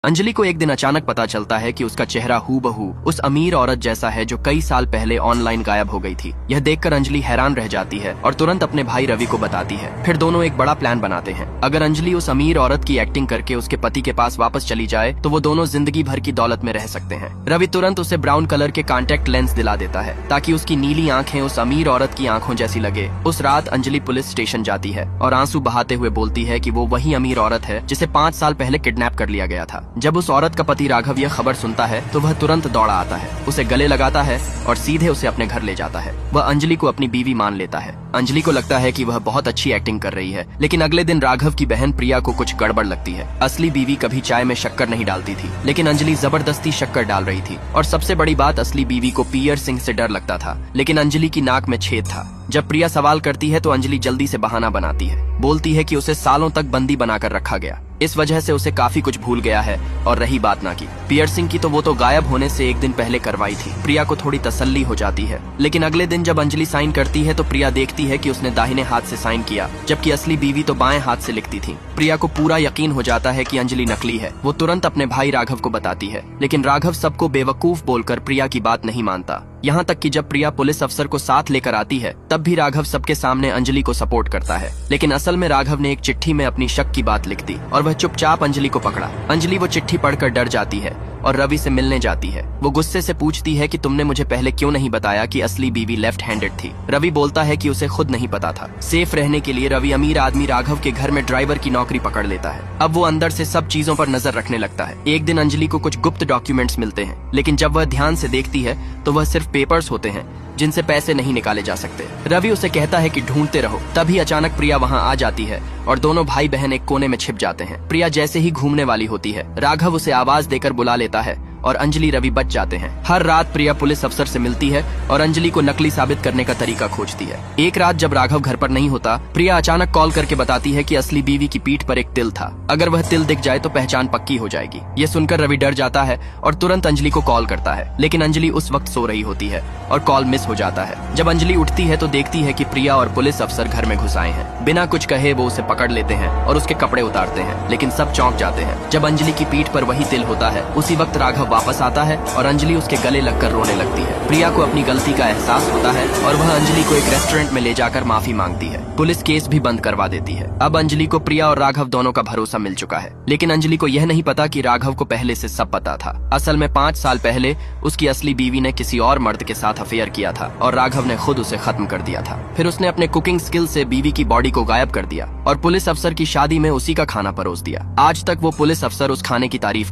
अंजलि को एक दिन अचानक पता चलता है कि उसका चेहरा हूबहू उस अमीर औरत जैसा है जो कई साल पहले ऑनलाइन गायब हो गई थी। यह देखकर अंजलि हैरान रह जाती है और तुरंत अपने भाई रवि को बताती है। फिर दोनों एक बड़ा प्लान बनाते हैं। अगर अंजलि उस अमीर औरत की एक्टिंग करके उसके पति के पास वापस चली जाए तो वो दोनों जिंदगी भर की दौलत में रह सकते हैं। रवि तुरंत उसे ब्राउन कलर के कॉन्टेक्ट लेंस दिला देता है ताकि उसकी नीली आंखें उस अमीर औरत की आंखों जैसी लगे। उस रात अंजलि पुलिस स्टेशन जाती है और आंसू बहाते हुए बोलती है कि वो वही अमीर औरत है जिसे 5 साल पहले किडनैप कर लिया गया था। जब उस औरत का पति राघव यह खबर सुनता है तो वह तुरंत दौड़ा आता है, उसे गले लगाता है और सीधे उसे अपने घर ले जाता है। वह अंजलि को अपनी बीवी मान लेता है। अंजलि को लगता है कि वह बहुत अच्छी एक्टिंग कर रही है, लेकिन अगले दिन राघव की बहन प्रिया को कुछ गड़बड़ लगती है। असली बीवी कभी चाय में शक्कर नहीं डालती थी, लेकिन अंजलि जबरदस्ती शक्कर डाल रही थी। और सबसे बड़ी बात, असली बीवी को पियर्सिंग से डर लगता था, लेकिन अंजलि की नाक में छेद था। जब प्रिया सवाल करती है तो अंजलि जल्दी से बहाना बनाती है, बोलती है कि उसे सालों तक बंदी बनाकर रखा गया, इस वजह से उसे काफी कुछ भूल गया है। और रही बात ना की पियर्सिंग की, तो वो तो गायब होने से एक दिन पहले करवाई थी। प्रिया को थोड़ी तसल्ली हो जाती है, लेकिन अगले दिन जब अंजलि साइन करती है तो प्रिया देखती है कि उसने दाहिने हाथ से साइन किया, जबकि असली बीवी तो बाएं हाथ से लिखती थी। प्रिया को पूरा यकीन हो जाता है कि अंजलि नकली है। वो तुरंत अपने भाई राघव को बताती है, लेकिन राघव सबको बेवकूफ बोलकर प्रिया की बात नहीं मानता। यहाँ तक कि जब प्रिया पुलिस अफसर को साथ लेकर आती है तब भी राघव सबके सामने अंजलि को सपोर्ट करता है। लेकिन असल में राघव ने एक चिट्ठी में अपनी शक की बात लिख दी और वह चुपचाप अंजलि को पकड़ा। अंजलि वो चिट्ठी पढ़कर डर जाती है और रवि से मिलने जाती है। वो गुस्से से पूछती है कि तुमने मुझे पहले क्यों नहीं बताया कि असली बीवी लेफ्ट हैंडेड थी। रवि बोलता है कि उसे खुद नहीं पता था। सेफ रहने के लिए रवि अमीर आदमी राघव के घर में ड्राइवर की नौकरी पकड़ लेता है। अब वो अंदर से सब चीजों पर नजर रखने लगता है। एक दिन अंजलि को कुछ गुप्त डॉक्यूमेंट्स मिलते हैं, लेकिन जब वह ध्यान से देखती है तो वह सिर्फ पेपर्स होते हैं जिनसे पैसे नहीं निकाले जा सकते। रवि उसे कहता है कि ढूंढते रहो। तभी अचानक प्रिया वहां आ जाती है और दोनों भाई बहन एक कोने में छिप जाते हैं। प्रिया जैसे ही घूमने वाली होती है, राघव उसे आवाज देकर बुला लेता है और अंजलि रवि बच जाते हैं। हर रात प्रिया पुलिस अफसर से मिलती है और अंजलि को नकली साबित करने का तरीका खोजती है। एक रात जब राघव घर पर नहीं होता, प्रिया अचानक कॉल करके बताती है कि असली बीवी की पीठ पर एक तिल था। अगर वह तिल दिख जाए तो पहचान पक्की हो जाएगी। ये सुनकर रवि डर जाता है और तुरंत अंजलि को कॉल करता है, लेकिन अंजलि उस वक्त सो रही होती है और कॉल मिस हो जाता है। जब अंजलि उठती है तो देखती है कि प्रिया और पुलिस अफसर घर में घुस आए हैं। बिना कुछ कहे वो उसे पकड़ लेते हैं और उसके कपड़े उतारते हैं, लेकिन सब चौंक जाते हैं जब अंजलि की पीठ पर वही तिल होता है। उसी वक्त राघव वापस आता है और अंजलि उसके गले लगकर रोने लगती है। प्रिया को अपनी गलती का एहसास होता है और वह अंजलि को एक रेस्टोरेंट में ले जाकर माफी मांगती है। पुलिस केस भी बंद करवा देती है। अब अंजलि को प्रिया और राघव दोनों का भरोसा मिल चुका है, लेकिन अंजलि को यह नहीं पता कि राघव को पहले से सब पता था। असल में 5 साल पहले उसकी असली बीवी ने किसी और मर्द के साथ अफेयर किया था और राघव ने खुद उसे खत्म कर दिया था। फिर उसने अपने कुकिंग स्किल से बीवी की बॉडी को गायब कर दिया और पुलिस अफसर की शादी में उसी का खाना परोस दिया। आज तक वो पुलिस अफसर उस खाने की तारीफ